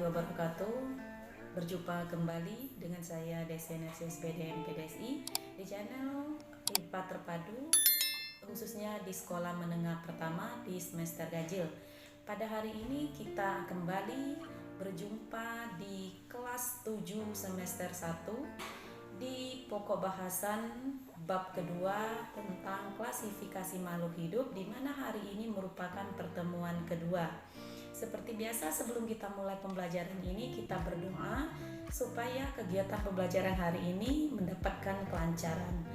warahmatullahi wabarakatuh. Berjumpa kembali dengan saya Desenasi SPDM PDSI di channel IPA Terpadu, khususnya di sekolah menengah pertama di semester ganjil. Pada hari ini kita kembali berjumpa di kelas 7 semester 1 di pokok bahasan bab kedua tentang klasifikasi makhluk hidup, di mana hari ini merupakan pertemuan kedua. Seperti biasa, sebelum kita mulai pembelajaran ini, kita berdoa supaya kegiatan pembelajaran hari ini mendapatkan kelancaran.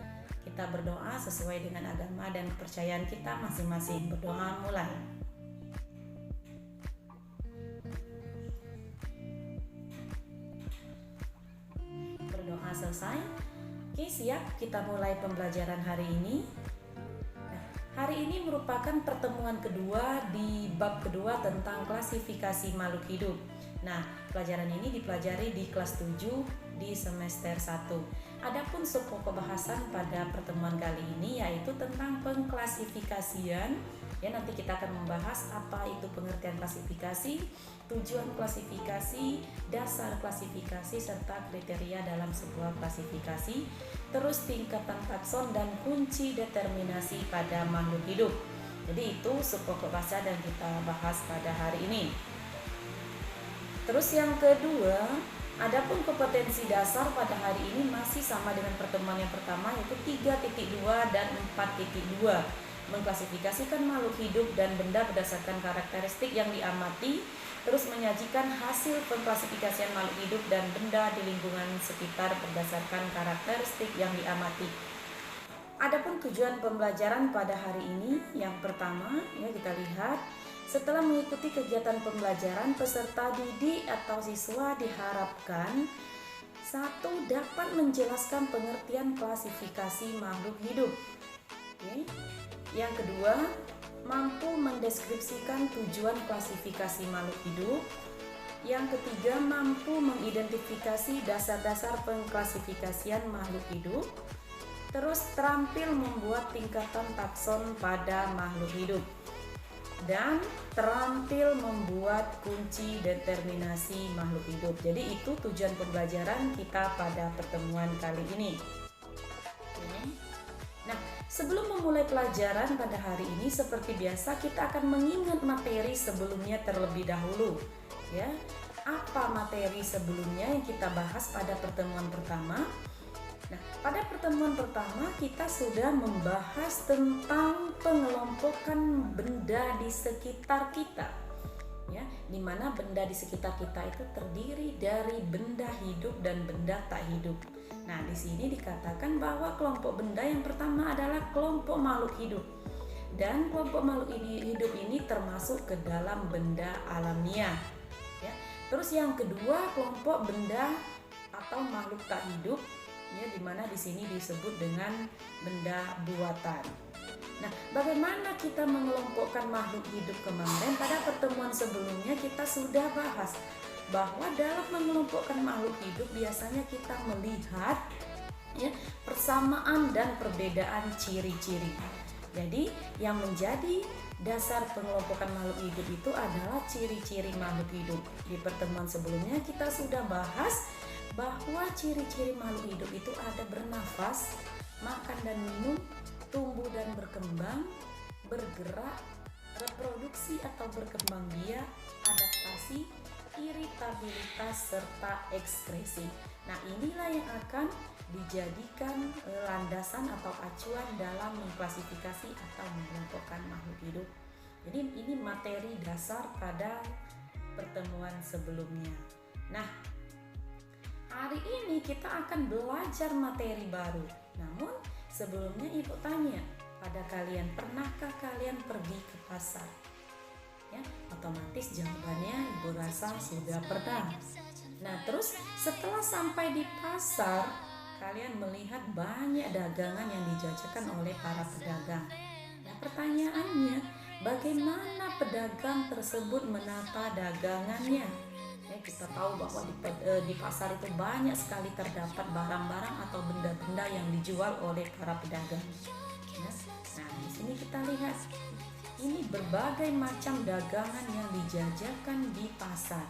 Kita berdoa sesuai dengan agama dan kepercayaan kita masing-masing. Berdoa mulai. Berdoa selesai. Oke, siap, kita mulai pembelajaran hari ini. Hari ini merupakan pertemuan kedua di bab kedua tentang klasifikasi makhluk hidup. Nah, pelajaran ini dipelajari di kelas 7 di semester 1. Adapun subpokok bahasan pada pertemuan kali ini yaitu tentang pengklasifikasian. Ya, nanti kita akan membahas apa itu pengertian klasifikasi, tujuan klasifikasi, dasar klasifikasi, serta kriteria dalam sebuah klasifikasi, terus tingkatan takson dan kunci determinasi pada makhluk hidup. Jadi itu subpokok bahasa yang kita bahas pada hari ini. Terus yang kedua, adapun kompetensi dasar pada hari ini masih sama dengan pertemuan yang pertama, yaitu 3.2 dan 4.2. Mengklasifikasikan makhluk hidup dan benda berdasarkan karakteristik yang diamati, terus menyajikan hasil pengklasifikasian makhluk hidup dan benda di lingkungan sekitar berdasarkan karakteristik yang diamati. Adapun tujuan pembelajaran pada hari ini, yang pertama ya kita lihat, setelah mengikuti kegiatan pembelajaran, peserta didik atau siswa diharapkan satu, dapat menjelaskan pengertian klasifikasi makhluk hidup. Oke. Yang kedua, mampu mendeskripsikan tujuan klasifikasi makhluk hidup. Yang ketiga, mampu mengidentifikasi dasar-dasar pengklasifikasian makhluk hidup. Terus terampil membuat tingkatan takson pada makhluk hidup. Dan terampil membuat kunci determinasi makhluk hidup. Jadi itu tujuan pembelajaran kita pada pertemuan kali ini. Nah, sebelum memulai pelajaran pada hari ini, seperti biasa kita akan mengingat materi sebelumnya terlebih dahulu. Ya, apa materi sebelumnya yang kita bahas pada pertemuan pertama? Nah, pada pertemuan pertama kita sudah membahas tentang pengelompokan benda di sekitar kita. Ya, di mana benda di sekitar kita itu terdiri dari benda hidup dan benda tak hidup. Nah, di sini dikatakan bahwa kelompok benda yang pertama adalah kelompok makhluk hidup. Dan kelompok makhluk hidup ini termasuk ke dalam benda alamiah. Ya. Terus yang kedua, kelompok benda atau makhluk tak hidup, ya, di mana di sini disebut dengan benda buatan. Nah, bagaimana kita mengelompokkan makhluk hidup kemarin? Pada pertemuan sebelumnya kita sudah bahas bahwa dalam mengelompokkan makhluk hidup biasanya kita melihat ya, persamaan dan perbedaan ciri-ciri. Jadi yang menjadi dasar pengelompokan makhluk hidup itu adalah ciri-ciri makhluk hidup. Di pertemuan sebelumnya kita sudah bahas bahwa ciri-ciri makhluk hidup itu ada bernafas, makan dan minum, tumbuh dan berkembang, bergerak, reproduksi atau berkembang biak, adaptasi, iritabilitas, serta ekspresi. Nah, inilah yang akan dijadikan landasan atau acuan dalam mengklasifikasi atau mengelompokkan makhluk hidup. Jadi ini materi dasar pada pertemuan sebelumnya. Nah, hari ini kita akan belajar materi baru. Namun sebelumnya Ibu tanya pada kalian, pernahkah kalian pergi ke pasar? Ya, otomatis jawabannya Ibu rasa sudah pernah. Nah, terus setelah sampai di pasar, kalian melihat banyak dagangan yang dijajakan oleh para pedagang. Nah, pertanyaannya, bagaimana pedagang tersebut menata dagangannya? Ya, kita tahu bahwa di pasar itu banyak sekali terdapat barang-barang atau benda-benda yang dijual oleh para pedagang. Ya, nah, di sini kita lihat ini berbagai macam dagangan yang dijajakan di pasar.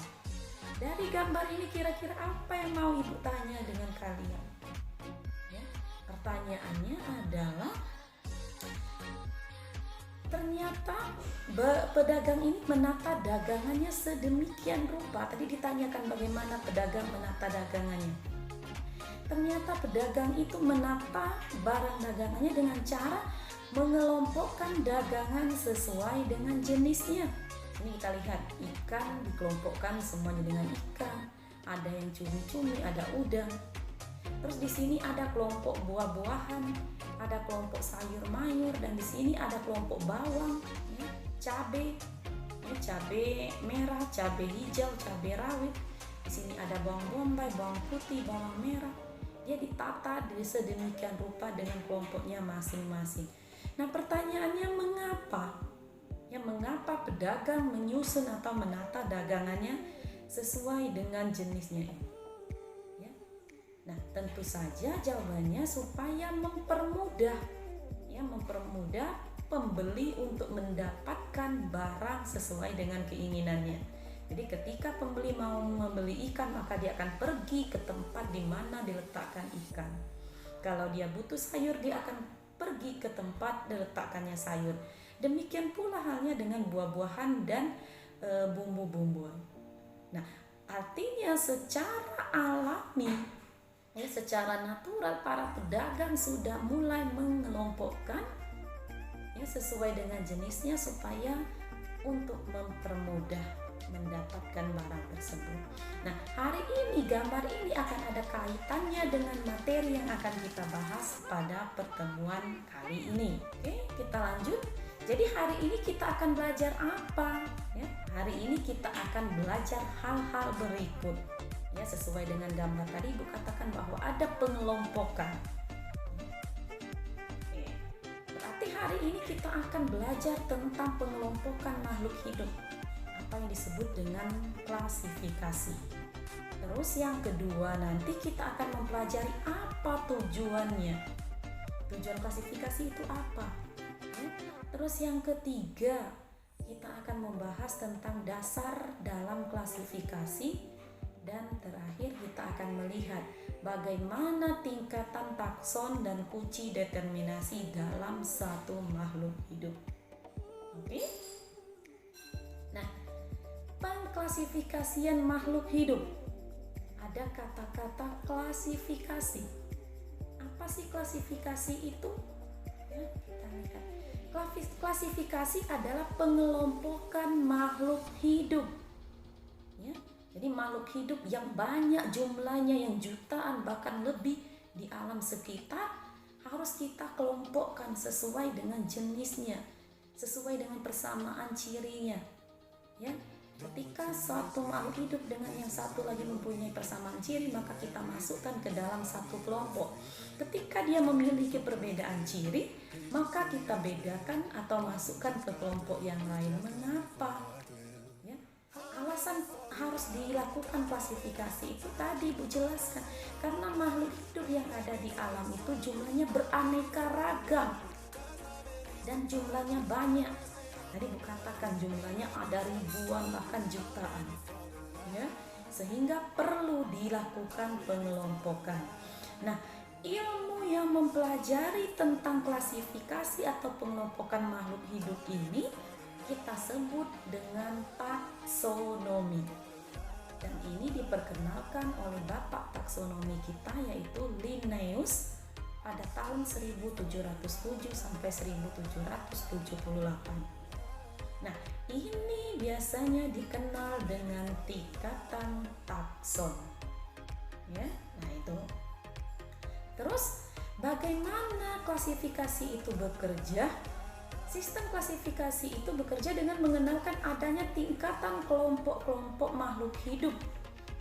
Dari gambar ini kira-kira apa yang mau Ibu tanya dengan kalian? Ya, pertanyaannya adalah ternyata pedagang ini menata dagangannya sedemikian rupa. Tadi ditanyakan bagaimana pedagang menata dagangannya. Ternyata pedagang itu menata barang dagangannya dengan cara mengelompokkan dagangan sesuai dengan jenisnya. Ini kita lihat, ikan dikelompokkan semuanya dengan ikan. Ada yang cumi-cumi, ada udang. Terus di sini ada kelompok buah-buahan, ada kelompok sayur mayur, dan di sini ada kelompok bawang, ya, cabai, ya, cabai merah, cabai hijau, cabai rawit. Di sini ada bawang bombay, bawang putih, bawang merah. Dia ditata sedemikian rupa dengan kelompoknya masing-masing. Nah, pertanyaannya mengapa? Ya, mengapa pedagang menyusun atau menata dagangannya sesuai dengan jenisnya ini? Ya. Nah, tentu saja jawabannya supaya mempermudah pembeli untuk mendapatkan barang sesuai dengan keinginannya. Jadi ketika pembeli mau membeli ikan, maka dia akan pergi ke tempat di mana diletakkan ikan. Kalau dia butuh sayur, dia akan pergi ke tempat diletakkannya sayur. Demikian pula halnya dengan buah-buahan dan bumbu-bumbuan. Nah, artinya secara alami, ya, secara natural para pedagang sudah mulai mengelompokkan, ya, sesuai dengan jenisnya supaya untuk mempermudah mendapatkan barang tersebut. Nah, hari ini gambar ini akan ada kaitannya dengan materi yang akan kita bahas pada pertemuan kali ini. Oke, kita lanjut. Jadi hari ini kita akan belajar apa? Ya, hari ini kita akan belajar hal-hal berikut. Ya, sesuai dengan gambar tadi Ibu katakan bahwa ada pengelompokan. Oke. Berarti hari ini kita akan belajar tentang pengelompokan makhluk hidup, apa yang disebut dengan klasifikasi. Terus yang kedua, nanti kita akan mempelajari apa tujuannya. Tujuan klasifikasi itu apa? Terus yang ketiga, kita akan membahas tentang dasar dalam klasifikasi. Dan terakhir kita akan melihat bagaimana tingkatan takson dan kunci determinasi dalam satu makhluk hidup. Oke? Nah, pengklasifikasian makhluk hidup. Ada kata-kata klasifikasi. Apa sih klasifikasi itu? Ya, kita lihat. Klasifikasi adalah pengelompokan makhluk hidup. Ya, jadi makhluk hidup yang banyak jumlahnya, yang jutaan bahkan lebih di alam sekitar, harus kita kelompokkan sesuai dengan jenisnya, sesuai dengan persamaan cirinya. Ya, ketika suatu makhluk hidup dengan yang satu lagi mempunyai persamaan ciri, maka kita masukkan ke dalam satu kelompok. Ketika dia memiliki perbedaan ciri, maka kita bedakan atau masukkan ke kelompok yang lain. Mengapa? Ya, alasan harus dilakukan klasifikasi itu tadi Bu jelaskan, karena makhluk hidup yang ada di alam itu jumlahnya beraneka ragam dan jumlahnya banyak. Tadi Bu katakan jumlahnya ada ribuan bahkan jutaan, ya, sehingga perlu dilakukan pengelompokan. Nah, ilmu yang mempelajari tentang klasifikasi atau pengelompokan makhluk hidup ini kita sebut dengan taksonomi. Dan ini diperkenalkan oleh bapak taksonomi kita, yaitu Linnaeus pada tahun 1707 sampai 1778. Nah, ini biasanya dikenal dengan tingkatan takson. Ya, nah itu. Terus, bagaimana klasifikasi itu bekerja? Sistem klasifikasi itu bekerja dengan mengenalkan adanya tingkatan kelompok-kelompok makhluk hidup,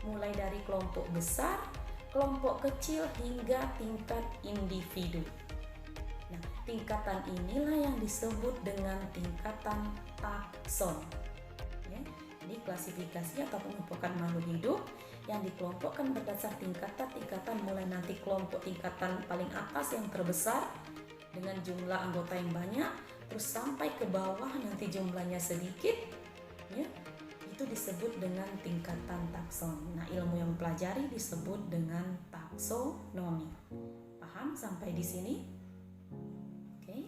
mulai dari kelompok besar, kelompok kecil, hingga tingkat individu. Nah, tingkatan inilah yang disebut dengan tingkatan takson. Ya, jadi klasifikasi atau pengelompokan makhluk hidup yang dikelompokkan berdasar tingkatan mulai nanti kelompok tingkatan paling atas yang terbesar dengan jumlah anggota yang banyak, terus sampai ke bawah nanti jumlahnya sedikit, ya, itu disebut dengan tingkatan takson. Nah, ilmu yang mempelajari disebut dengan taksonomi. Paham sampai di sini? Oke.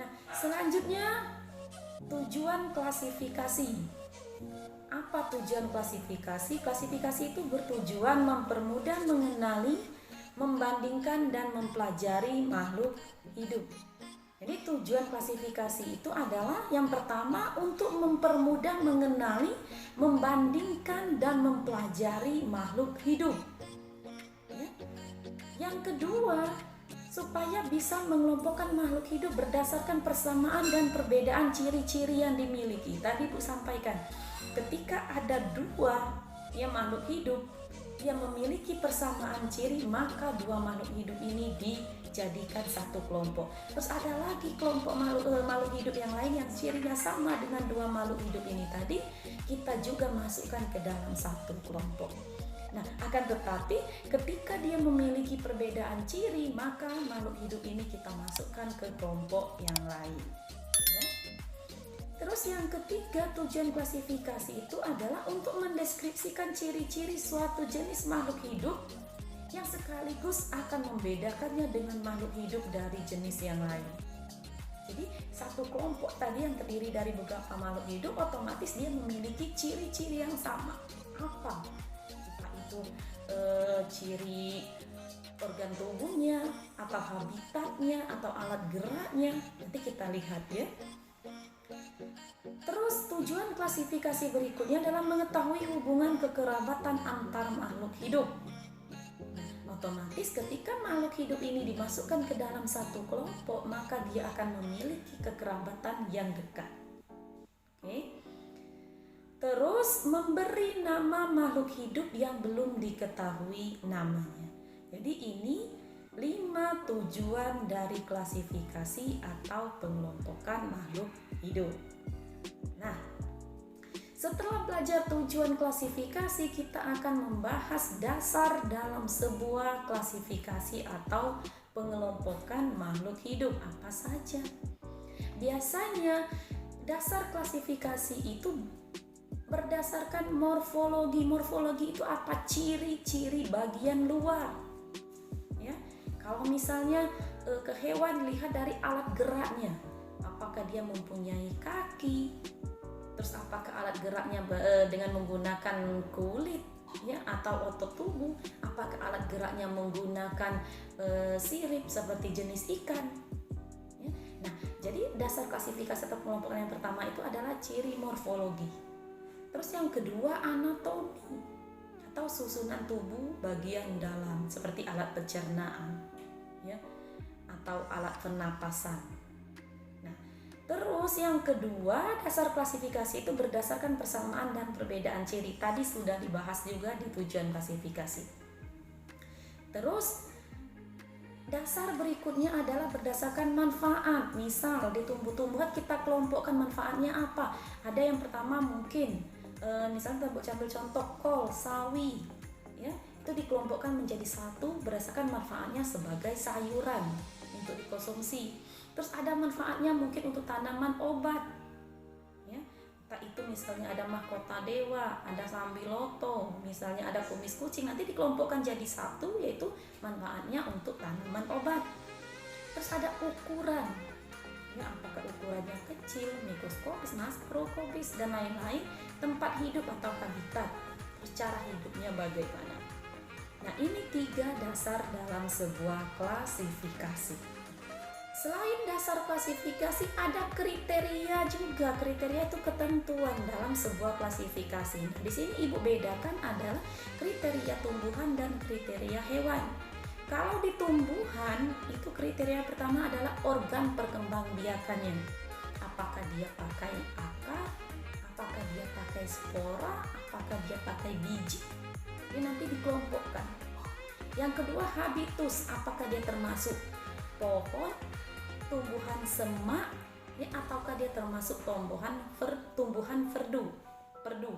Nah, selanjutnya tujuan klasifikasi. Apa tujuan klasifikasi? Klasifikasi itu bertujuan mempermudah mengenali, membandingkan, dan mempelajari makhluk hidup. Jadi tujuan klasifikasi itu adalah yang pertama untuk mempermudah mengenali, membandingkan, dan mempelajari makhluk hidup. Ya. Yang kedua, supaya bisa mengelompokkan makhluk hidup berdasarkan persamaan dan perbedaan ciri-ciri yang dimiliki. Tadi Bu sampaikan, ketika ada dua makhluk hidup yang memiliki persamaan ciri, maka dua makhluk hidup ini dijadikan satu kelompok. Terus ada lagi kelompok makhluk hidup yang lain yang cirinya sama dengan dua makhluk hidup ini tadi, kita juga masukkan ke dalam satu kelompok. Nah, akan tetapi ketika dia memiliki perbedaan ciri, maka makhluk hidup ini kita masukkan ke kelompok yang lain. Ya. Terus yang ketiga, tujuan klasifikasi itu adalah untuk mendeskripsikan ciri-ciri suatu jenis makhluk hidup yang sekaligus akan membedakannya dengan makhluk hidup dari jenis yang lain. Jadi satu kelompok tadi yang terdiri dari beberapa makhluk hidup, otomatis dia memiliki ciri-ciri yang sama. Apa? Entah itu ciri organ tubuhnya, atau habitatnya, atau alat geraknya. Nanti kita lihat ya. Terus tujuan klasifikasi berikutnya adalah mengetahui hubungan kekerabatan antar makhluk hidup. Otomatis ketika makhluk hidup ini dimasukkan ke dalam satu kelompok, maka dia akan memiliki kekerabatan yang dekat. Oke. Terus memberi nama makhluk hidup yang belum diketahui namanya. Jadi ini 5 tujuan dari klasifikasi atau pengelompokan makhluk hidup. Nah, setelah belajar tujuan klasifikasi, kita akan membahas dasar dalam sebuah klasifikasi atau pengelompokan makhluk hidup apa saja. Biasanya dasar klasifikasi itu berdasarkan morfologi. Morfologi itu apa? Ciri-ciri bagian luar. Ya, kalau misalnya ke hewan, lihat dari alat geraknya. Apakah dia mempunyai kaki? Terus apakah alat geraknya dengan menggunakan kulit ya atau otot tubuh? Apakah alat geraknya menggunakan sirip seperti jenis ikan? Ya. Nah, jadi dasar klasifikasi atau pengelompokan yang pertama itu adalah ciri morfologi. Terus yang kedua anatomi atau susunan tubuh bagian dalam seperti alat pencernaan ya atau alat pernapasan. Terus yang kedua, dasar klasifikasi itu berdasarkan persamaan dan perbedaan ciri. Tadi sudah dibahas juga di tujuan klasifikasi. Terus dasar berikutnya adalah berdasarkan manfaat. Misal di tumbuh-tumbuhan kita kelompokkan manfaatnya apa? Ada yang pertama mungkin misalnya kita ambil contoh kol, sawi ya, itu dikelompokkan menjadi satu berdasarkan manfaatnya sebagai sayuran untuk dikonsumsi. Terus ada manfaatnya mungkin untuk tanaman obat ya, entah itu misalnya ada mahkota dewa, ada sambiloto, misalnya ada kumis kucing, nanti dikelompokkan jadi satu, yaitu manfaatnya untuk tanaman obat. Terus ada ukuran ya, apakah ukurannya kecil, mikroskopis, makroskopis, dan lain-lain, tempat hidup atau habitat, terus cara hidupnya bagaimana. Nah, ini 3 dasar dalam sebuah klasifikasi. Selain dasar klasifikasi, ada kriteria juga. Kriteria itu ketentuan dalam sebuah klasifikasi. Nah, di sini Ibu bedakan adalah kriteria tumbuhan dan kriteria hewan. Kalau di tumbuhan, itu kriteria pertama adalah organ perkembangbiakannya. Apakah dia pakai akar, apakah dia pakai spora, apakah dia pakai biji. Ini nanti dikelompokkan. Yang kedua, habitus, apakah dia termasuk pohon, tumbuhan semak ya, ataukah dia termasuk tumbuhan perdu.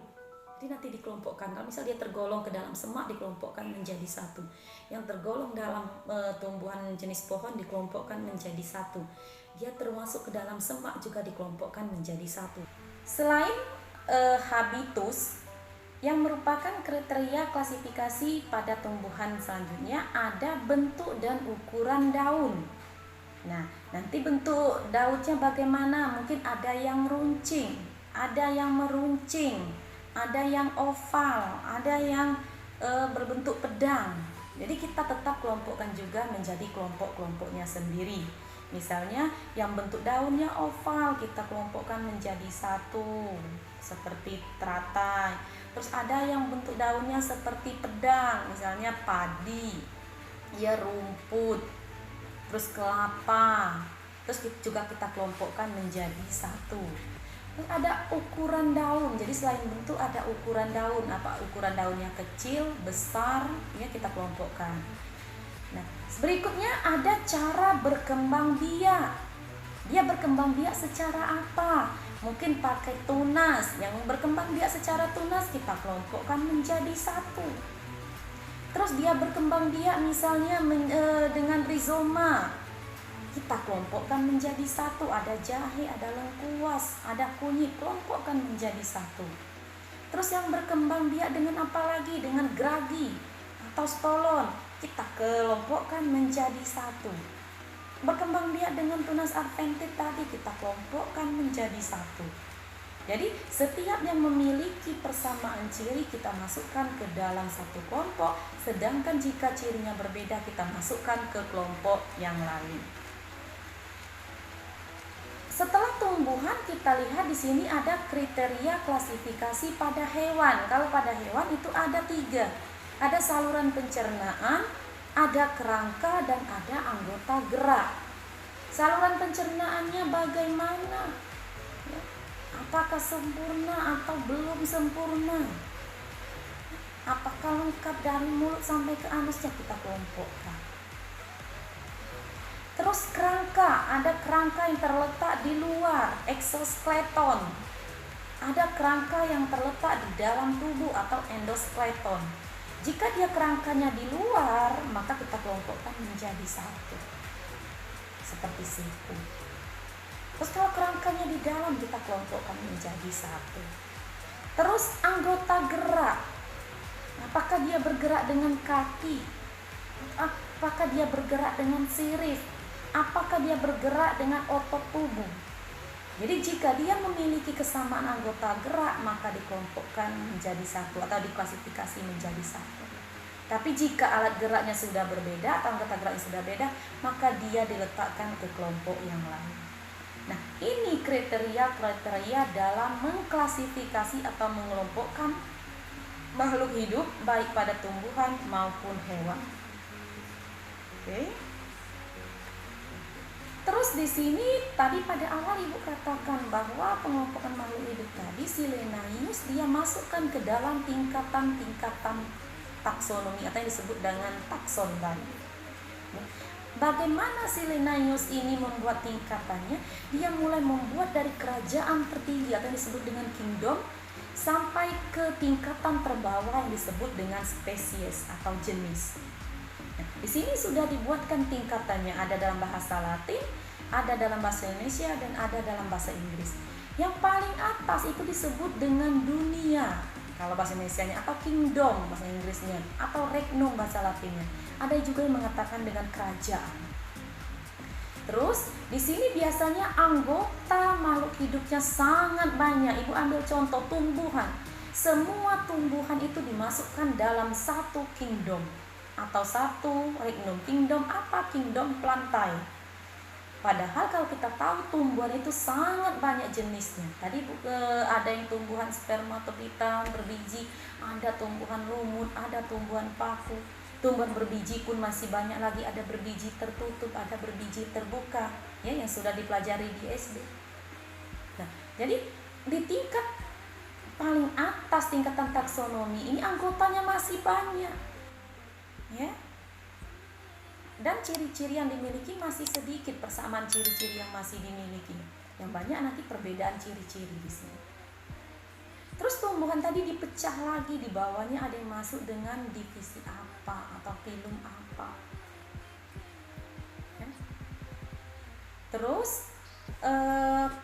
Jadi nanti dikelompokkan. Kalau misal dia tergolong ke dalam semak, dikelompokkan menjadi satu. Yang tergolong dalam tumbuhan jenis pohon dikelompokkan menjadi satu. Dia termasuk ke dalam semak juga dikelompokkan menjadi satu. Selain habitus yang merupakan kriteria klasifikasi pada tumbuhan selanjutnya, ada bentuk dan ukuran daun. Nah, nanti bentuk daunnya bagaimana? Mungkin ada yang runcing, ada yang meruncing, ada yang oval, ada yang berbentuk pedang. Jadi kita tetap kelompokkan juga menjadi kelompok-kelompoknya sendiri. Misalnya yang bentuk daunnya oval kita kelompokkan menjadi satu, seperti teratai. Terus ada yang bentuk daunnya seperti pedang, misalnya padi, ya rumput, terus kelapa. Terus juga kita kelompokkan menjadi satu. Terus ada ukuran daun. Jadi selain bentuk ada ukuran daun. Apa ukuran daunnya, kecil, besar, ya kita kelompokkan. Nah, berikutnya ada cara berkembang biak. Dia berkembang biak secara apa? Mungkin pakai tunas. Yang berkembang biak secara tunas kita kelompokkan menjadi satu. Terus dia berkembang biak misalnya dengan rizoma, kita kelompokkan menjadi satu. Ada jahe, ada lengkuas, ada kunyit, kelompokkan menjadi satu. Terus yang berkembang biak dengan apa lagi? Dengan geragi atau stolon, kita kelompokkan menjadi satu. Berkembang biak dengan tunas adventit tadi kita kelompokkan menjadi satu. Jadi setiap yang memiliki persamaan ciri kita masukkan ke dalam satu kelompok, sedangkan jika cirinya berbeda kita masukkan ke kelompok yang lain. Setelah tumbuhan kita lihat di sini ada kriteria klasifikasi pada hewan. Kalau pada hewan itu ada 3. Ada saluran pencernaan, ada kerangka, dan ada anggota gerak. Saluran pencernaannya bagaimana? Ya, apakah sempurna atau belum sempurna? Apakah lengkap dari mulut sampai ke anusnya? Kita kelompokkan. Terus kerangka, ada kerangka yang terletak di luar, exoskeleton. Ada kerangka yang terletak di dalam tubuh atau endoskeleton. Jika dia kerangkanya di luar, maka kita kelompokkan menjadi satu, seperti siku. Terus kalau kerangkanya di dalam, kita kelompokkan menjadi satu. Terus anggota gerak, apakah dia bergerak dengan kaki? Apakah dia bergerak dengan sirip? Apakah dia bergerak dengan otot tubuh? Jadi jika dia memiliki kesamaan anggota gerak, maka dikelompokkan menjadi satu atau diklasifikasi menjadi satu. Tapi jika alat geraknya sudah berbeda atau anggota geraknya sudah beda, maka dia diletakkan ke kelompok yang lain. Nah, ini kriteria-kriteria dalam mengklasifikasi atau mengelompokkan makhluk hidup baik pada tumbuhan maupun hewan. Oke. Terus di sini tadi pada awal Ibu katakan bahwa pengelompokan makhluk hidup tadi si Linnaeus dia masukkan ke dalam tingkatan-tingkatan taksonomi atau yang disebut dengan takson tadi. Bagaimana si Linnaeus ini membuat tingkatannya? Dia mulai membuat dari kerajaan tertinggi atau yang disebut dengan kingdom sampai ke tingkatan terbawah yang disebut dengan spesies atau jenis. Di sini sudah dibuatkan tingkatannya, ada dalam bahasa Latin, ada dalam bahasa Indonesia, dan ada dalam bahasa Inggris. Yang paling atas itu disebut dengan dunia, kalau bahasa Indonesianya, atau kingdom bahasa Inggrisnya, atau regnum bahasa Latinnya. Ada juga yang mengatakan dengan kerajaan. Terus di sini biasanya anggota makhluk hidupnya sangat banyak. Ibu ambil contoh tumbuhan. Semua tumbuhan itu dimasukkan dalam satu kingdom atau satu regnum. Kingdom apa? Kingdom plantae. Padahal kalau kita tahu tumbuhan itu sangat banyak jenisnya. Tadi ada yang tumbuhan spermatopita berbiji, ada tumbuhan lumut, ada tumbuhan paku. Tumbuhan berbiji pun masih banyak lagi, ada berbiji tertutup, ada berbiji terbuka, ya, yang sudah dipelajari di SD. Nah, jadi di tingkat paling atas tingkatan taksonomi ini anggotanya masih banyak. Ya, dan ciri-ciri yang dimiliki masih sedikit, persamaan ciri-ciri yang masih dimiliki. Yang banyak nanti perbedaan ciri-ciri di sini. Terus tumbuhan tadi dipecah lagi, di bawahnya ada yang masuk dengan divisi apa atau filum apa. Ya. Terus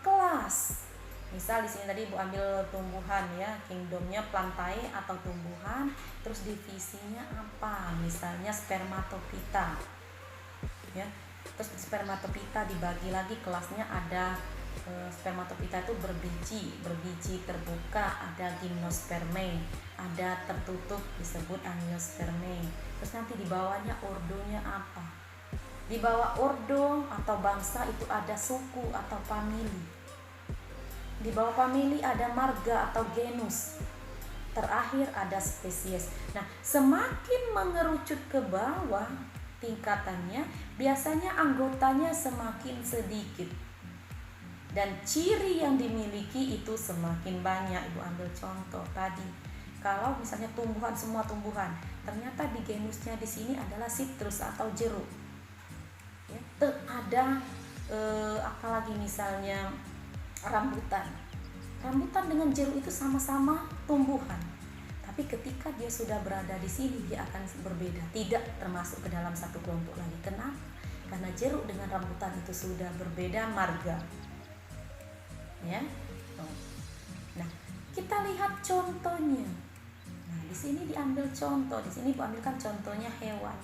kelas. Misal di sini tadi Bu ambil tumbuhan ya, kingdomnya plantae atau tumbuhan, terus divisinya apa? Misalnya spermatophyta. Ya. Terus spermatophyta dibagi lagi kelasnya ada spermatophyta itu berbiji terbuka, ada gymnospermae, ada tertutup disebut angiospermae. Terus nanti di bawahnya ordonya apa? Di bawah ordo atau bangsa itu ada suku atau famili. Di bawah famili ada marga atau genus. Terakhir ada spesies. Nah, semakin mengerucut ke bawah tingkatannya, biasanya anggotanya semakin sedikit. Dan ciri yang dimiliki itu semakin banyak. Ibu ambil contoh tadi. Kalau misalnya tumbuhan, semua tumbuhan, ternyata di genusnya di sini adalah citrus atau jeruk. Ya, ada apalagi misalnya rambutan dengan jeruk itu sama-sama tumbuhan, tapi ketika dia sudah berada di sini dia akan berbeda, tidak termasuk ke dalam satu kelompok lagi. Kenapa? Karena jeruk dengan rambutan itu sudah berbeda marga ya. Nah, kita lihat contohnya. Nah, di sini diambil contoh, di sini Bu ambilkan contohnya hewan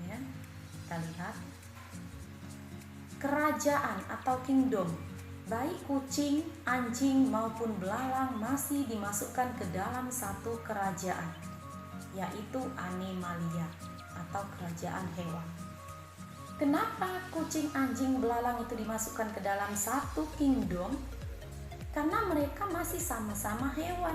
ya. Kita lihat kerajaan atau kingdom, baik kucing, anjing maupun belalang masih dimasukkan ke dalam satu kerajaan, yaitu animalia atau kerajaan hewan. Kenapa kucing, anjing, belalang itu dimasukkan ke dalam satu kingdom? Karena mereka masih sama-sama hewan.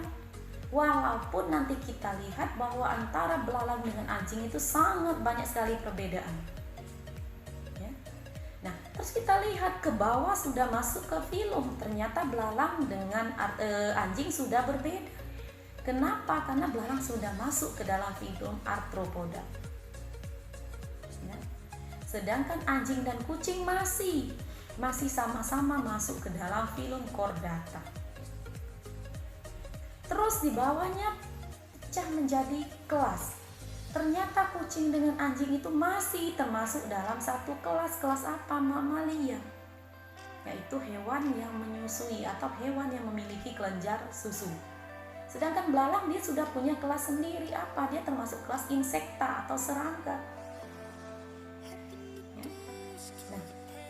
Walaupun nanti kita lihat bahwa antara belalang dengan anjing itu sangat banyak sekali perbedaan. Nah, terus kita lihat ke bawah sudah masuk ke filum, ternyata belalang dengan anjing sudah berbeda. Kenapa? Karena belalang sudah masuk ke dalam filum Arthropoda. Ya. Sedangkan anjing dan kucing masih sama-sama masuk ke dalam filum Chordata. Terus di bawahnya pecah menjadi kelas. Ternyata kucing dengan anjing itu masih termasuk dalam satu kelas. Kelas apa? Mamalia, yaitu hewan yang menyusui atau hewan yang memiliki kelenjar susu. Sedangkan belalang dia sudah punya kelas sendiri, apa? Dia termasuk kelas insekta atau serangga ya. Nah,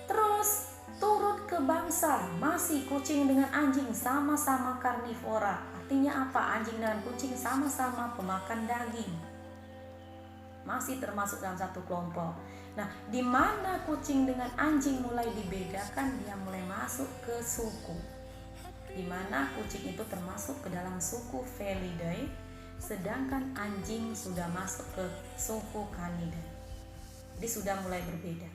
terus turun ke bangsa, masih kucing dengan anjing sama-sama karnivora. Artinya apa? Anjing dan kucing sama-sama pemakan daging, masih termasuk dalam satu kelompok. Nah, di mana kucing dengan anjing mulai dibedakan, dia mulai masuk ke suku. Di mana kucing itu termasuk ke dalam suku Felidae, sedangkan anjing sudah masuk ke suku Canidae. Jadi sudah mulai berbeda.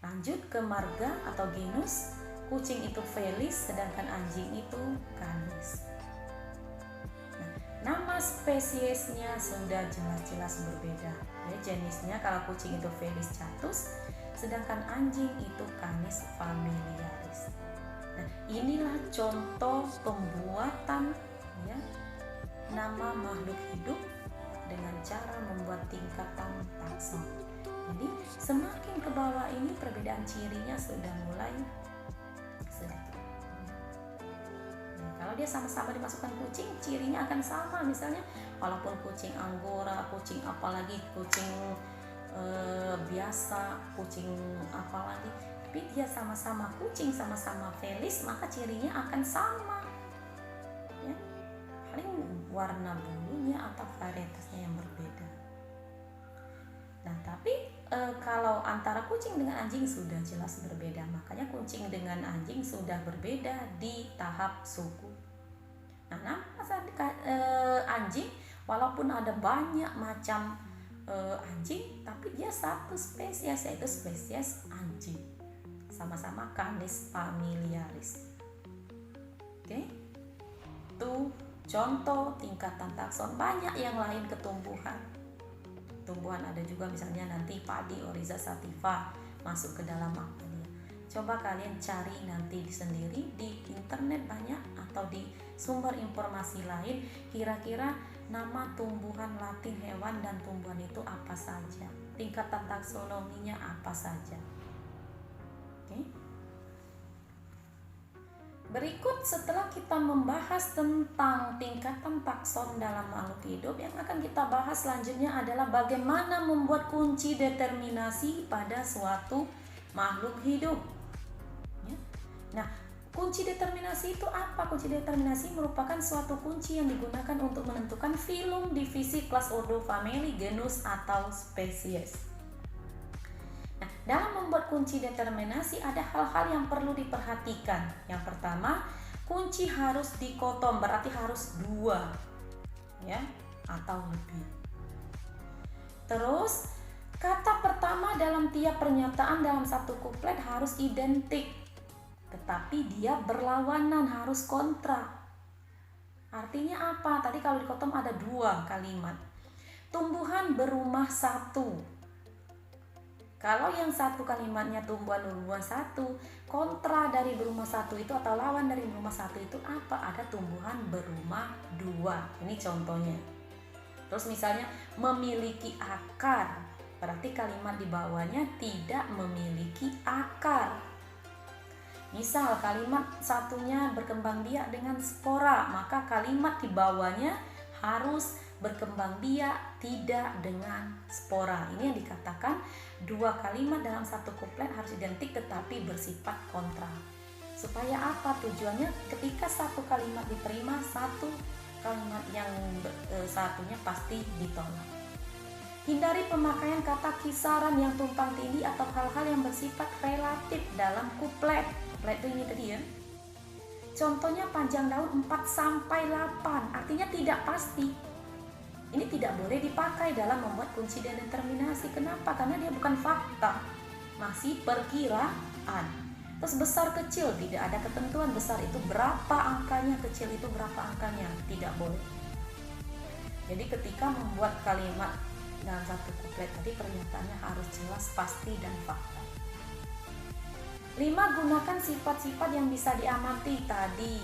Lanjut ke marga atau genus, kucing itu Felis, sedangkan anjing itu Canis. Nama spesiesnya sudah jelas-jelas berbeda ya, jenisnya kalau kucing itu Felis catus, sedangkan anjing itu Canis familiaris. Nah, inilah contoh pembuatan ya nama makhluk hidup dengan cara membuat tingkatan takson. Jadi semakin ke bawah ini perbedaan cirinya sudah mulai sedikit. Kalau dia sama-sama dimasukkan kucing, cirinya akan sama. Misalnya walaupun kucing Anggora, kucing apalagi kucing biasa, kucing apalagi, tapi dia sama-sama kucing, sama-sama Felis, maka cirinya akan sama ya. Paling warna bulunya atau varietasnya yang berbeda. Nah, tapi kalau antara kucing dengan anjing sudah jelas berbeda. Makanya kucing dengan anjing sudah berbeda di tahap suku. Nah, nama anjing walaupun ada banyak macam anjing, tapi dia satu spesies, yaitu spesies anjing. Sama-sama Canis familiaris. Oke. Itu contoh tingkatan takson. Banyak yang lain ketumbuhan. Tumbuhan ada juga misalnya nanti padi Oryza sativa masuk ke dalam Mamalia. Coba kalian cari nanti sendiri di internet banyak atau di sumber informasi lain, kira-kira nama tumbuhan Latin hewan dan tumbuhan itu apa saja, tingkatan taksonominya apa saja. Oke. Berikut setelah kita membahas tentang tingkatan takson dalam makhluk hidup, yang akan kita bahas selanjutnya adalah bagaimana membuat kunci determinasi pada suatu makhluk hidup. Ya. Nah, kunci determinasi itu apa? Kunci determinasi merupakan suatu kunci yang digunakan untuk menentukan filum, divisi, kelas, ordo, famili, genus, atau spesies. Nah, dalam membuat kunci determinasi ada hal-hal yang perlu diperhatikan. Yang pertama, kunci harus dikotom, berarti harus 2, ya, atau lebih. Terus, kata pertama dalam tiap pernyataan dalam satu kuplet harus identik, tetapi dia berlawanan, harus kontra. Artinya apa? Tadi kalau dikotom ada 2 kalimat. Tumbuhan berumah satu. Kalau yang satu kalimatnya tumbuhan berumah satu, kontra dari berumah satu itu atau lawan dari berumah satu itu apa? Ada tumbuhan berumah 2. Ini contohnya. Terus misalnya memiliki akar, berarti kalimat di bawahnya tidak memiliki akar. Misal kalimat satunya berkembang biak dengan spora, maka kalimat di bawahnya harus berkembang biak tidak dengan spora. Ini yang dikatakan 2 kalimat dalam satu kuplet harus identik tetapi bersifat kontra. Supaya apa tujuannya? Ketika satu kalimat diterima, satu kalimat yang satunya pasti ditolak. Hindari pemakaian kata kisaran yang tumpang tindih atau hal-hal yang bersifat relatif dalam kuplet. Kuplet itu ini tadi ya. Contohnya panjang daun 4 sampai 8, artinya tidak pasti. Ini tidak boleh dipakai dalam membuat kunci determinasi. Kenapa? Karena dia bukan fakta, masih perkiraan. Terus besar kecil, tidak ada ketentuan besar itu berapa angkanya, kecil itu berapa angkanya, tidak boleh. Jadi ketika membuat kalimat dalam satu kuplet tadi, pernyataannya harus jelas, pasti, dan fakta. 5. Gunakan sifat-sifat yang bisa diamati tadi,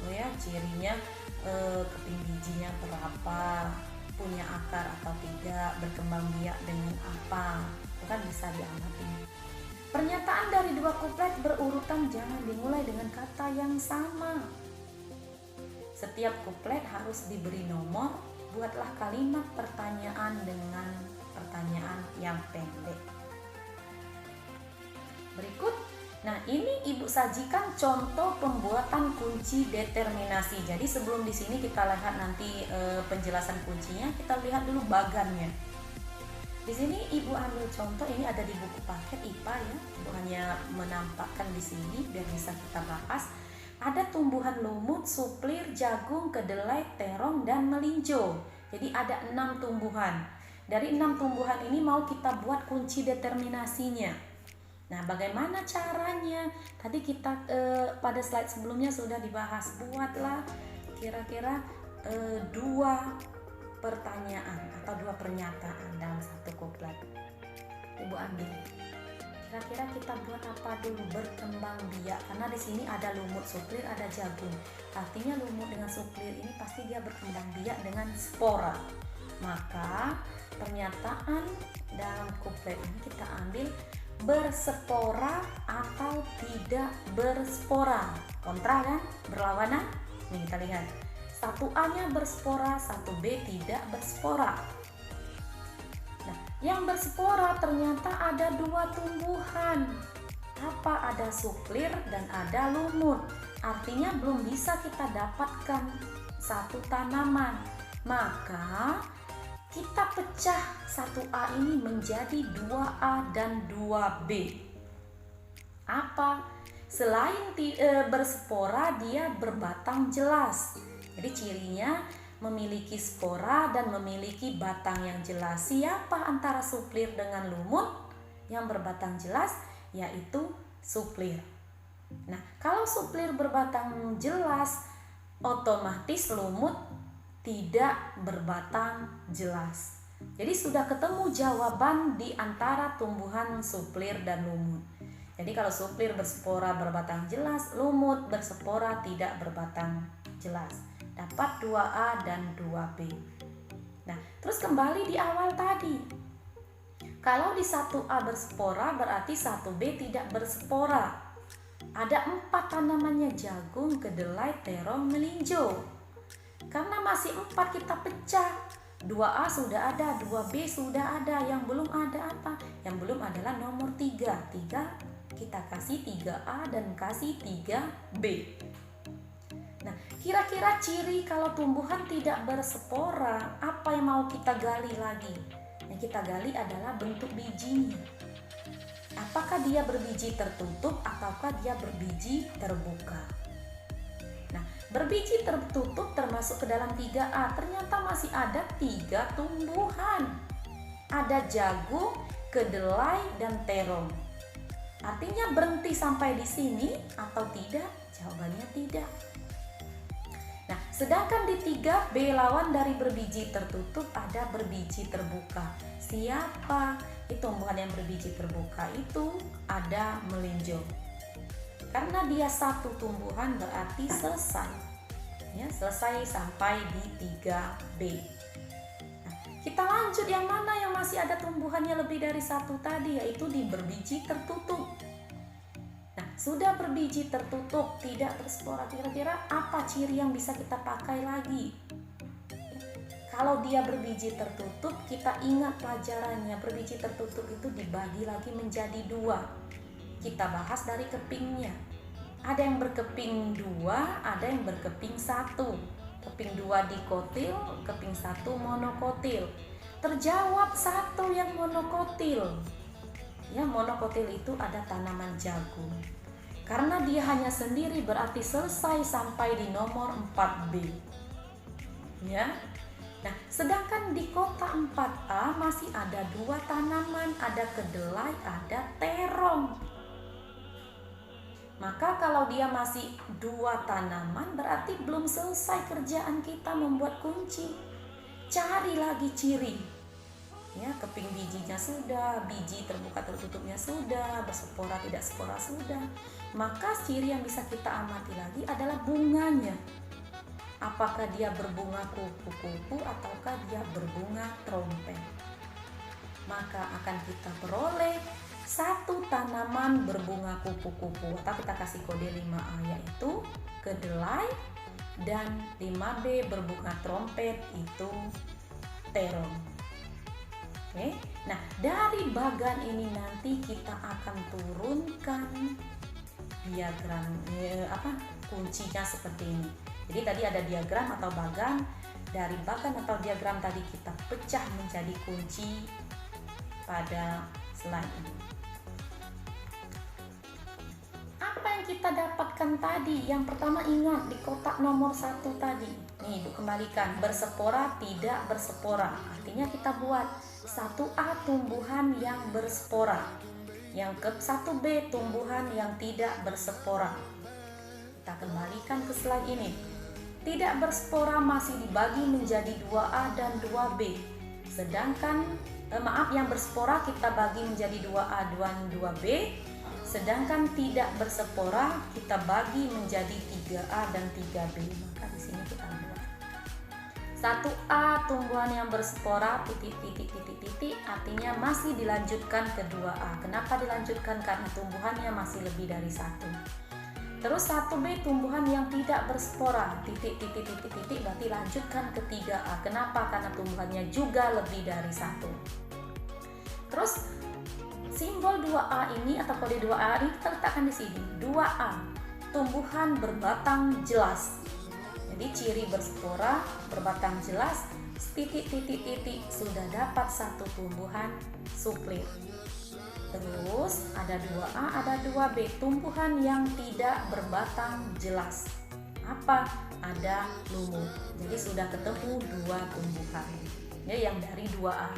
ya, cirinya keping bijinya berapa, punya akar atau tidak, berkembang biak dengan apa, itu kan bisa diamati. Pernyataan dari 2 kuplet berurutan jangan dimulai dengan kata yang sama. Setiap kuplet harus diberi nomor. Buatlah kalimat pertanyaan dengan pertanyaan yang pendek. Berikut, nah ini Ibu sajikan contoh pembuatan kunci determinasi. Jadi sebelum di sini kita lihat nanti penjelasan kuncinya, kita lihat dulu bagannya. Di sini Ibu ambil contoh, ini ada di buku paket IPA ya. Ibu hanya menampakkan di sini biar bisa kita bahas. Ada tumbuhan lumut, suplir, jagung, kedelai, terong, dan melinjo. Jadi ada 6 tumbuhan. Dari 6 tumbuhan ini mau kita buat kunci determinasinya. Nah, bagaimana caranya? Tadi kita pada slide sebelumnya sudah dibahas. Buatlah kira-kira 2 pertanyaan atau 2 pernyataan dalam satu kuplet. Ibu ambil. Kira-kira kita buat apa dulu? Berkembang biak. Karena di sini ada lumut, suplir, ada jagung. Artinya lumut dengan suplir ini pasti dia berkembang biak dengan spora. Maka pernyataan dalam kuplet ini kita ambil berspora atau tidak berspora. Kontra kan? Berlawanan? Nih kita lihat. 1A-nya berspora, 1B tidak berspora. Nah, yang berspora ternyata ada 2 tumbuhan. Apa? Ada suplir dan ada lumut. Artinya belum bisa kita dapatkan satu tanaman. Maka kita pecah 1A ini menjadi 2A dan 2B. Apa? Selain berspora, dia berbatang jelas. Jadi cirinya memiliki spora dan memiliki batang yang jelas. Siapa antara suplir dengan lumut yang berbatang jelas? Yaitu suplir. Nah, kalau suplir berbatang jelas, otomatis lumut tidak berbatang jelas. Jadi sudah ketemu jawaban di antara tumbuhan suplir dan lumut. Jadi kalau suplir berspora berbatang jelas, lumut berspora tidak berbatang jelas. Dapat 2A dan 2B. Nah, terus kembali di awal tadi. Kalau di 1A berspora berarti 1B tidak berspora. Ada 4 tanamannya, jagung, kedelai, terong, melinjo. Karena masih 4 kita pecah. 2A sudah ada, 2B sudah ada, yang belum ada apa? Yang belum adalah nomor 3. 3 kita kasih 3A dan kasih 3B. Nah, kira-kira ciri kalau tumbuhan tidak berspora, apa yang mau kita gali lagi? Yang kita gali adalah bentuk bijinya. Apakah dia berbiji tertutup ataukah dia berbiji terbuka? Nah, berbiji tertutup termasuk ke dalam 3A. Ternyata masih ada 3 tumbuhan. Ada jagung, kedelai, dan terong. Artinya berhenti sampai di sini atau tidak? Jawabannya tidak. Nah, sedangkan di 3B lawan dari berbiji tertutup ada berbiji terbuka. Siapa tumbuhan yang berbiji terbuka? Itu ada melinjo. Karena dia satu tumbuhan berarti selesai. Ya, selesai sampai di 3B. Nah, kita lanjut yang mana yang masih ada tumbuhannya lebih dari satu tadi, yaitu di berbiji tertutup. Nah, sudah berbiji tertutup, tidak berspora, kira-kira apa ciri yang bisa kita pakai lagi? Kalau dia berbiji tertutup, kita ingat pelajarannya, berbiji tertutup itu dibagi lagi menjadi 2. Kita bahas dari kepingnya. Ada yang berkeping 2, ada yang berkeping 1. Keping 2 dikotil, keping 1 monokotil. Terjawab 1 yang monokotil. Ya, monokotil itu ada tanaman jagung. Karena dia hanya sendiri berarti selesai sampai di nomor 4B. Ya. Nah, sedangkan di kotak 4A masih ada 2 tanaman, ada kedelai, ada terong. Maka kalau dia masih 2 tanaman berarti belum selesai kerjaan kita membuat kunci. Cari lagi ciri. Ya, keping bijinya sudah, biji terbuka tertutupnya sudah, berspora tidak spora sudah. Maka ciri yang bisa kita amati lagi adalah bunganya. Apakah dia berbunga kupu-kupu ataukah dia berbunga trompet? Maka akan kita peroleh 1 tanaman berbunga kupu-kupu, atau kita kasih kode 5A yaitu kedelai, dan 5B berbunga trompet itu terong. Oke. Nah, dari bagan ini nanti kita akan turunkan diagram kuncinya seperti ini. Jadi tadi ada diagram atau bagan, dari bagan atau diagram tadi kita pecah menjadi kunci pada slide ini. Apa yang kita dapatkan tadi? Yang pertama ingat di kotak nomor 1 tadi. Nih, Ibu kembalikan, berspora tidak berspora. Artinya kita buat 1A tumbuhan yang berspora. Yang ke 1B tumbuhan yang tidak berspora. Kita kembalikan ke slide ini. Tidak berspora masih dibagi menjadi 2A dan 2B. Sedangkan yang berspora kita bagi menjadi 2A dan 2B. Sedangkan tidak berspora kita bagi menjadi 3A dan 3B. Maka di sini kita buat 1A tumbuhan yang berspora artinya masih dilanjutkan ke 2A. Kenapa dilanjutkan? Karena tumbuhannya masih lebih dari 1. Terus 1B tumbuhan yang tidak berspora berarti lanjutkan ke 3A. Kenapa? Karena tumbuhannya juga lebih dari 1. Terus simbol 2A ini atau kode 2A ini kita letakkan di sini. 2A tumbuhan berbatang jelas. Jadi ciri berspora berbatang jelas sudah dapat 1 tumbuhan suplir. Terus ada 2A, ada 2B tumbuhan yang tidak berbatang jelas. Apa? Ada lumut. Jadi sudah ketemu 2 tumbuhan. Ya, yang dari 2A.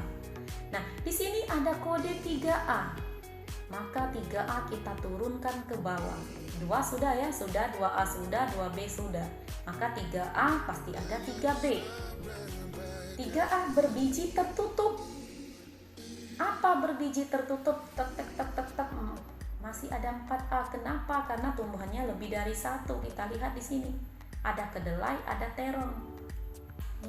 Nah, di sini ada kode 3A. Maka 3A kita turunkan ke bawah. 2 sudah ya, sudah 2A sudah, 2B sudah. Maka 3A pasti ada 3B. 3A berbiji tertutup. Apa berbiji tertutup? Masih ada 4A. Kenapa? Karena tumbuhannya lebih dari 1. Kita lihat di sini. Ada kedelai, ada terong.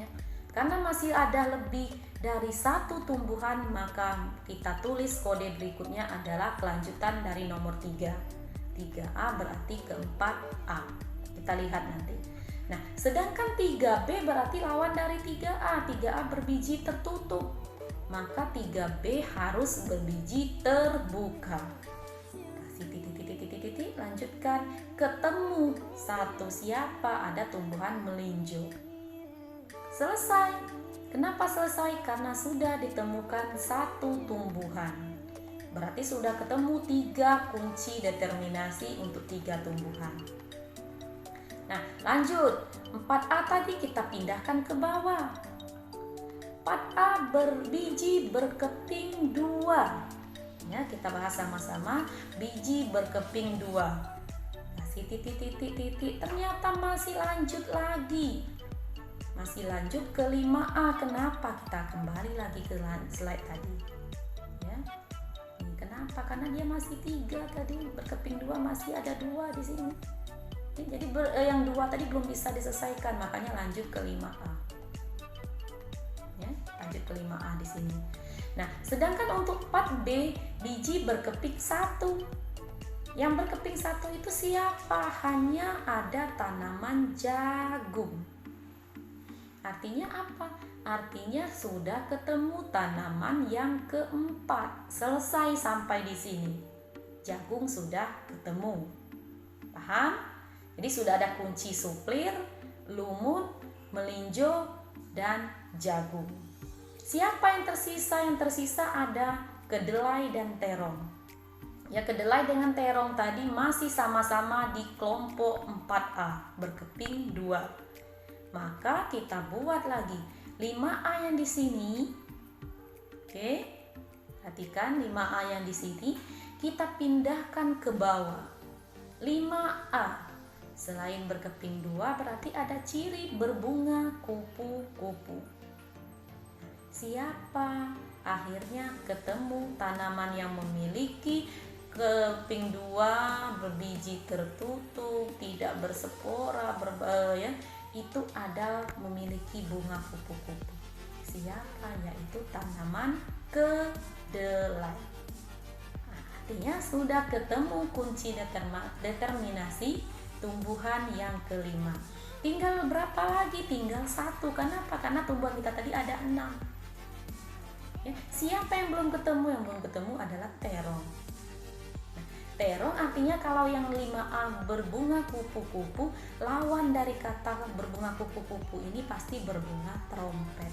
Ya. Karena masih ada lebih dari 1 tumbuhan, maka kita tulis kode berikutnya adalah kelanjutan dari nomor 3. 3A berarti ke-4A. Kita lihat nanti. Nah, sedangkan 3B berarti lawan dari 3A. 3A berbiji tertutup. Maka 3B harus berbiji terbuka. Kasih titik, lanjutkan. Ketemu satu siapa? Ada tumbuhan melinjo. Selesai. Kenapa selesai? Karena sudah ditemukan satu tumbuhan. Berarti sudah ketemu 3 kunci determinasi untuk 3 tumbuhan. Nah, lanjut. 4A tadi kita pindahkan ke bawah. 4A berbiji berkeping 2. Ya, kita bahas sama-sama. Biji berkeping 2. Kasih titik. Ternyata masih lanjut lagi. Masih lanjut ke 5A. Kenapa? Kita kembali lagi ke slide tadi. Ya. Ini kenapa? Karena dia masih 3 tadi. Berkeping 2 masih ada 2 di sini. Jadi yang 2 tadi belum bisa diselesaikan. Makanya lanjut ke 5A. Ya, lanjut ke 5A di sini. Nah, sedangkan untuk 4B biji berkeping 1. Yang berkeping 1 itu siapa? Hanya ada tanaman jagung. Artinya apa? Artinya sudah ketemu tanaman yang keempat. Selesai sampai di sini. Jagung sudah ketemu. Paham? Jadi sudah ada kunci suplir, lumut, melinjo, dan jagung. Siapa yang tersisa? Yang tersisa ada kedelai dan terong. Ya, kedelai dengan terong tadi masih sama-sama di kelompok 4A, berkeping 2. Maka kita buat lagi 5A yang di sini. Oke. Perhatikan 5A yang di sini kita pindahkan ke bawah. 5A selain berkeping 2 berarti ada ciri berbunga kupu-kupu. Siapa? Akhirnya ketemu tanaman yang memiliki keping 2, berbiji tertutup, tidak berspora, ya, itu ada memiliki bunga kupu-kupu. Siapa? Yaitu tanaman kedelai. Nah, artinya sudah ketemu kunci determinasi tumbuhan yang kelima. Tinggal berapa lagi? Tinggal 1. Kenapa? Karena tumbuhan kita tadi ada 6. Ya, siapa yang belum ketemu? Yang belum ketemu adalah terong. Nah, terong artinya kalau yang 5A berbunga kupu-kupu, lawan dari kata berbunga kupu-kupu ini pasti berbunga trompet.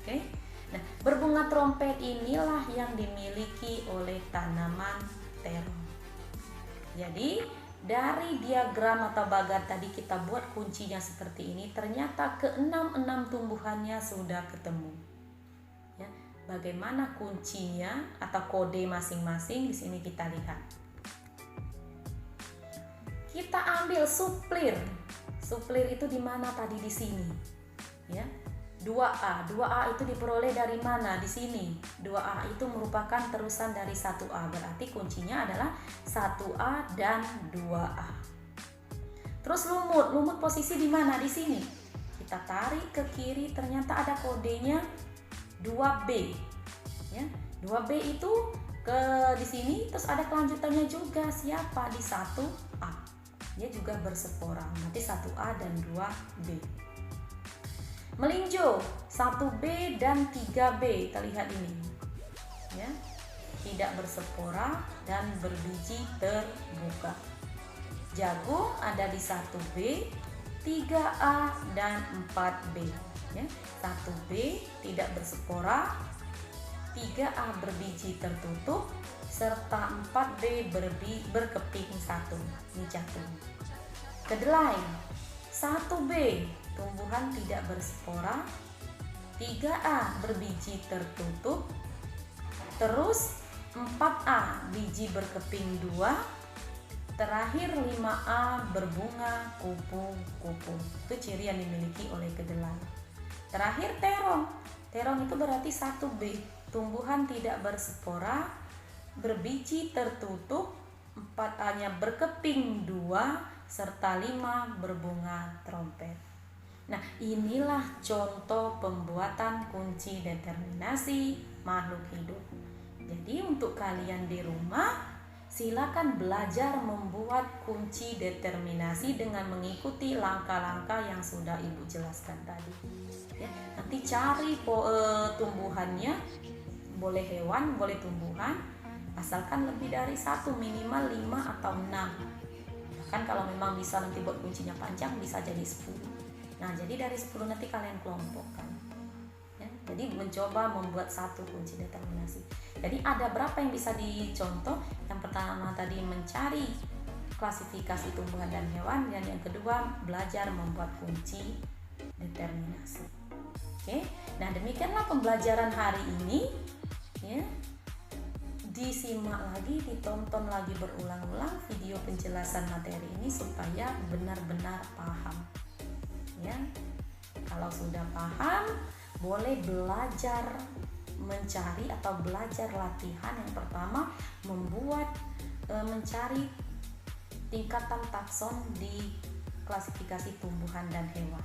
Oke? Nah, berbunga trompet inilah yang dimiliki oleh tanaman terong. Jadi, dari diagram atau bagan tadi kita buat kuncinya seperti ini, ternyata ke-6 tumbuhannya sudah ketemu. Ya, bagaimana kuncinya atau kode masing-masing di sini kita lihat. Kita ambil suplir. Suplir itu di mana tadi di sini? Ya. 2A. 2A itu diperoleh dari mana? Di sini. 2A itu merupakan terusan dari 1A. Berarti kuncinya adalah 1A dan 2A. Terus lumut. Lumut posisi di mana? Di sini. Kita tarik ke kiri, ternyata ada kodenya 2B. Ya. 2B itu ke di sini, terus ada kelanjutannya juga. Siapa? Di 1A. Dia juga berspora. Nanti 1A dan 2B. Melinjo 1B dan 3B, kita lihat ini ya, tidak berspora dan berbiji terbuka. Jagung ada di 1B, 3A dan 4B ya. 1B tidak berspora, 3A berbiji tertutup, serta 4B berkeping 1. Ini jagung. Kedelai 1B tumbuhan tidak berspora, 3A berbiji tertutup, terus 4A biji berkeping 2, terakhir 5A berbunga kupu-kupu. Itu ciri yang dimiliki oleh kedelai. Terakhir terong. Terong itu berarti 1B, tumbuhan tidak berspora, berbiji tertutup, 4A-nya berkeping 2, serta 5 berbunga trompet. Nah, inilah contoh pembuatan kunci determinasi makhluk hidup. Jadi untuk kalian di rumah Silakan belajar membuat kunci determinasi dengan mengikuti langkah-langkah yang sudah Ibu jelaskan tadi. Ya, nanti cari tumbuhannya, boleh hewan, boleh tumbuhan, asalkan lebih dari 1, minimal 5 atau 6. Bahkan kalau memang bisa nanti buat kuncinya panjang, bisa jadi 10. Nah, jadi dari 10 nanti kalian kelompokkan. Ya, jadi mencoba membuat satu kunci determinasi. Jadi ada berapa yang bisa dicontoh? Yang pertama tadi mencari klasifikasi tumbuhan dan hewan, dan yang kedua belajar membuat kunci determinasi. Oke, nah demikianlah pembelajaran hari ini. Ya, disimak lagi, ditonton lagi berulang-ulang video penjelasan materi ini supaya benar-benar paham. Ya, kalau sudah paham, boleh belajar mencari atau belajar latihan. Yang pertama, mencari tingkatan takson di klasifikasi tumbuhan dan hewan.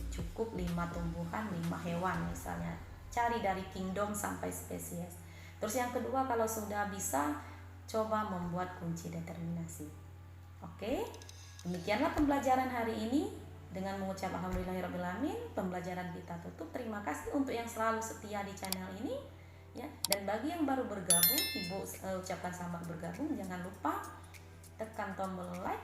Cukup 5 tumbuhan, 5 hewan misalnya. Cari dari kingdom sampai spesies. Terus yang kedua, kalau sudah bisa, coba membuat kunci determinasi. Oke, demikianlah pembelajaran hari ini. Dengan mengucap alhamdulillahirrahmanirrahim, pembelajaran kita tutup. Terima kasih untuk yang selalu setia di channel ini, ya. Dan bagi yang baru bergabung, Ibu ucapkan selamat bergabung. Jangan lupa tekan tombol like,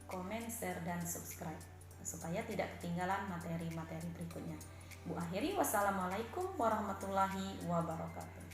komen, share, dan subscribe supaya tidak ketinggalan materi-materi berikutnya. Bu akhiri, wassalamualaikum warahmatullahi wabarakatuh.